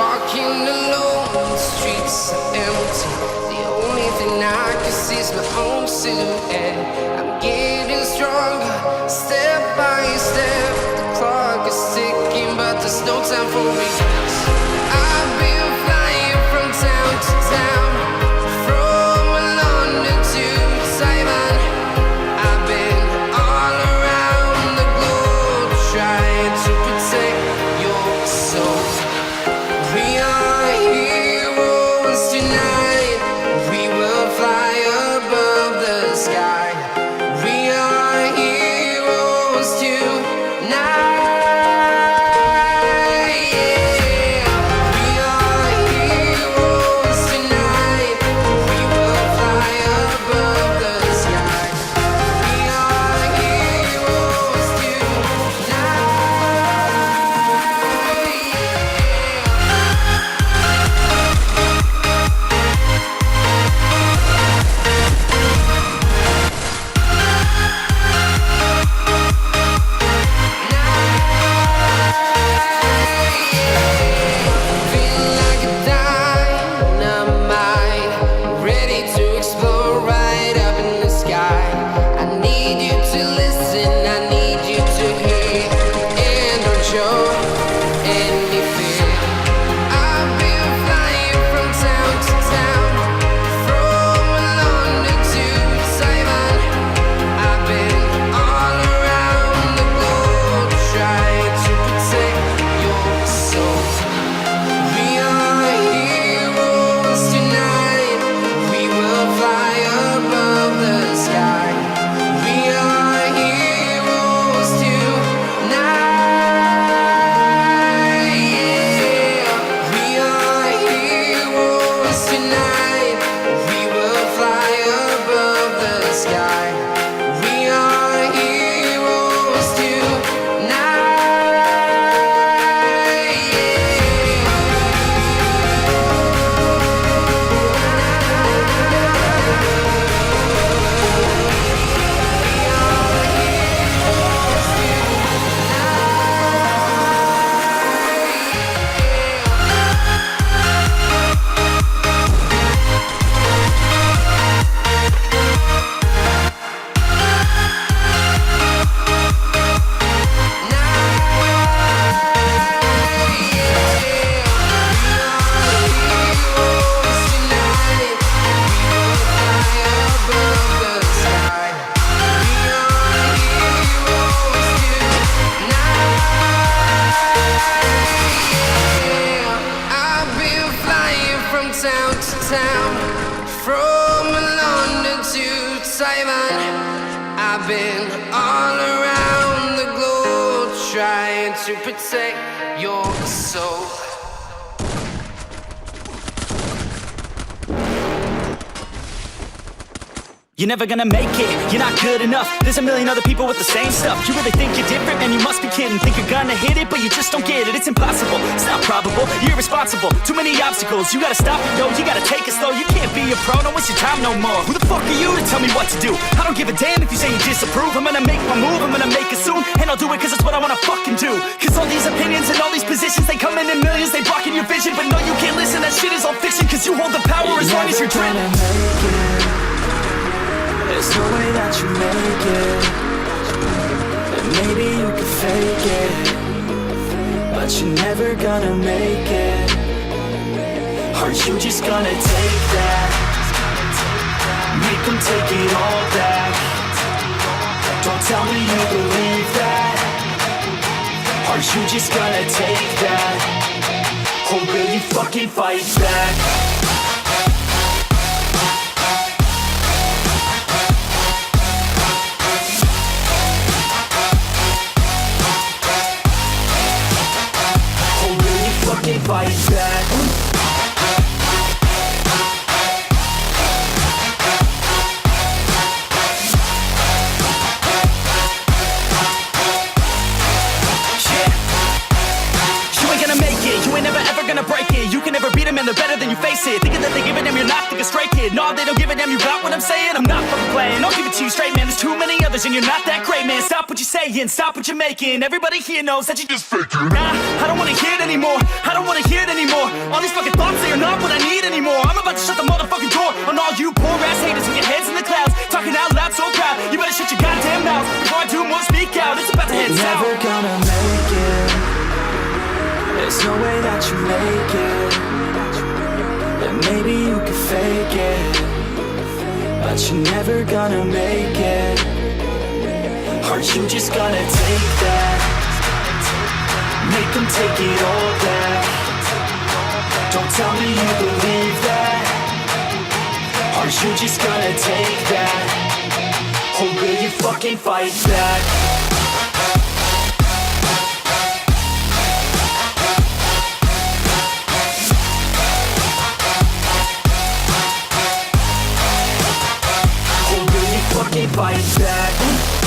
walking alone, the streets are empty. The only thing I can see is my own silhouette. I'm getting stronger, step by step. The clock is ticking, but there's no time for regrets. I've been flying from town to town, from London to Taiwan. I've been all around the globe, trying to protect your soul. We are heroes tonight. We will fly above the sky. We are heroes tonight. I've been all around the globe trying to protect your soul. You're never gonna make it, you're not good enough. There's a million other people with the same stuff. You really think you're different, man, you must be kidding. Think you're gonna hit it, but you just don't get it. It's impossible, it's not probable, you're irresponsible. Too many obstacles, you gotta stop it, yo. You gotta take it slow, you can't be a pro, don't waste your time no more. Who the fuck are you to tell me what to do? I don't give a damn if you say you disapprove. I'm gonna make my move, I'm gonna make it soon. And I'll do it cause it's what I wanna fucking do. Cause all these opinions and all these positions, they come in millions, they blocking your vision. But no, you can't listen, that shit is all fiction. Cause you hold the power as long as you're dreaming. There's no way that you make it. And maybe you can fake it, but you're never gonna make it. Aren't you just gonna take that? Make them take it all back. Don't tell me you believe that. Aren't you just gonna take that? Or will you fucking fight back? Fight back. They're better than you face it. Thinking that they give a damn, you're not thinking straight, kid. No, they don't give a damn, you got what I'm saying? I'm not fucking playing, I'll give it to you straight, man. There's too many others and you're not that great, man. Stop what you're saying, stop what you're making. Everybody here knows that you just faking. Nah, I don't wanna hear it anymore, I don't wanna hear it anymore. anymore. I'm about to shut the motherfucking door on all you poor ass haters with your heads in the clouds, talking out loud so proud. You better shut your goddamn mouth before I do more speak out. It's about to head You're south. never gonna make it. There's no way that you make it. And maybe you could fake it, but you're never gonna make it. Aren't you just gonna take that? Make them take it all back. Don't tell me you believe that. Aren't you just gonna take that? Or will you fucking fight back? Or will you fucking fight back?